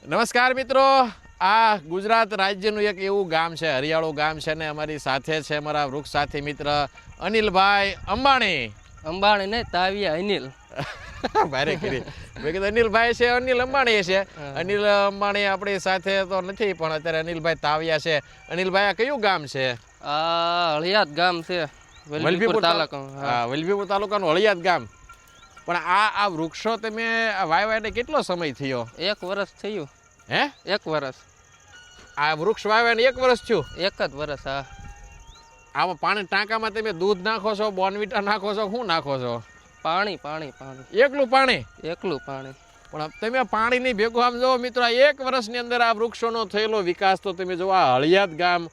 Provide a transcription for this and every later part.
નમસ્કાર મિત્રો, આ ગુજરાત રાજ્યનું એક એવું ગામ છે, હરિયાળું ગામ છે ને અમારી સાથે છે અમારા વૃક્ષ સાથી મિત્ર અનિલભાઈ અંબાણી. અંબાણી ને તાવિયા અનિલ. ભારે કરી મેં કીધું અનિલભાઈ છે, અનિલ અંબાણી છે. અનિલ અંબાણી આપણી સાથે તો નથી, પણ અત્યારે અનિલભાઈ તાવિયા છે. અનિલભાઈ આ કયું ગામ છે? આ હળિયાદ ગામ છે, વલભીપુર તાલુકા. હા, વલભીપુર તાલુકાનું હળિયાદ ગામ. પણ આ વૃક્ષો તમે વાવ્યાને કેટલો સમય થયો? 1 વર્ષ થયું. હે? 1 વર્ષ. આ વૃક્ષ વાવ્યાને 1 વર્ષ થયું? 1 જ વર્ષ. હા. આમાં પાણી ટાંકામાં તમે દૂધ નાખો છો, બોર્નવિટા નાખો છો, શું નાખો છો? પાણી. એકલું પાણી? એકલું પાણી. પણ તમે પાણીની ભેગું આમ જો મિત્રો, 1 વર્ષની અંદર આ વૃક્ષોનો થયેલો વિકાસ તો તમે જો. આ હળિયાદ ગામ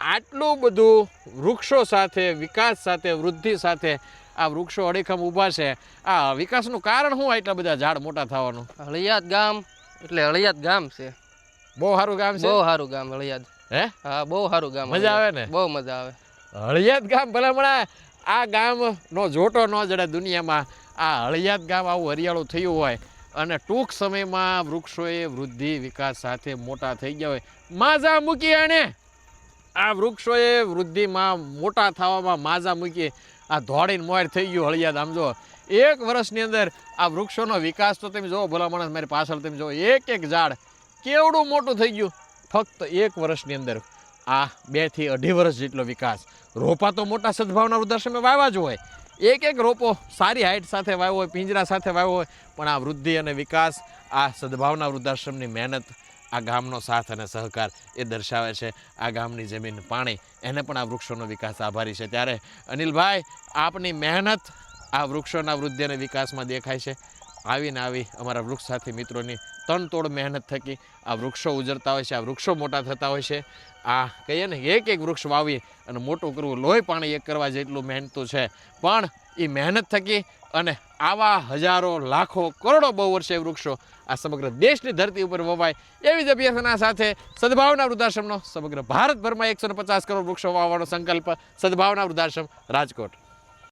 આટલું બધું વૃક્ષો સાથે, વિકાસ સાથે, વૃદ્ધિ સાથે આ વૃક્ષો અડીખમ ઊભા છે. આ વિકાસનું કારણ શું એટલા બધા ઝાડ મોટા થવાનું? હળિયાદ ગામ એટલે હળિયાદ ગામ છે. બહુ સારું ગામ છે. બહુ સારું ગામ હળિયાદ. હે? હા, બહુ સારું ગામ. મજા આવે ને? બહુ મજા આવે. હળિયાદ ગામ ભલામણા આ ગામનો જોટો ન જડે દુનિયામાં. આ હળિયાદ ગામ આવું હરિયાળું થયું હોય અને ટૂંક સમયમાં વૃક્ષોએ વૃદ્ધિ વિકાસ સાથે મોટા થઈ ગયા હોય. માઝા મૂકી આને આ વૃક્ષોએ વૃદ્ધિમાં મોટા થવામાં માઝા મૂકી આ ધોળીને મોર થઈ ગયું હળિયાદ. આમ જો 1 વર્ષની અંદર આ વૃક્ષોનો વિકાસ તો તમે જુઓ ભલા માણસ, મારી પાછળ તમે જુઓ, એક ઝાડ કેવડું મોટું થઈ ગયું ફક્ત 1 વર્ષની અંદર. આ 2 થી 2.5 વર્ષ જેટલો વિકાસ. રોપા તો મોટા સદભાવના વૃદ્ધાશ્રમે વાવ્યા જ હોય, એક રોપો સારી હાઇટ સાથે વાવ્યો હોય, પિંજરા સાથે વાવ્યો હોય, પણ આ વૃદ્ધિ અને વિકાસ આ સદભાવના વૃદ્ધાશ્રમની મહેનત, આ ગામનો સાથ અને સહકાર એ દર્શાવે છે. આ ગામની જમીન, પાણી, એને પણ આ વૃક્ષોનો વિકાસ આભારી છે. ત્યારે અનિલભાઈ, આપની મહેનત આ વૃક્ષોના વૃદ્ધિ અને વિકાસમાં દેખાય છે. આવી અમારા વૃક્ષ સાથી મિત્રોની તનતોડ મહેનત થકી આ વૃક્ષો ઉજરતા હોય છે, આ વૃક્ષો મોટા થતા હોય છે. આ કહીએ ને, એક વૃક્ષ વાવી અને મોટું કરવું, લોહી પાણી એક કરવા જેટલું મહેનતું છે. પણ એ મહેનત થકી અને આવા હજારો, લાખો, કરોડો બહુ વર્ષે વૃક્ષો આ સમગ્ર દેશની ધરતી ઉપર વવાય એવી જ અભ્યર્થના સાથે સદભાવના વૃદ્ધાશ્રમનો સમગ્ર ભારતભરમાં 150 કરોડ વૃક્ષો વાવવાનો સંકલ્પ. સદભાવના વૃદ્ધાશ્રમ, રાજકોટ.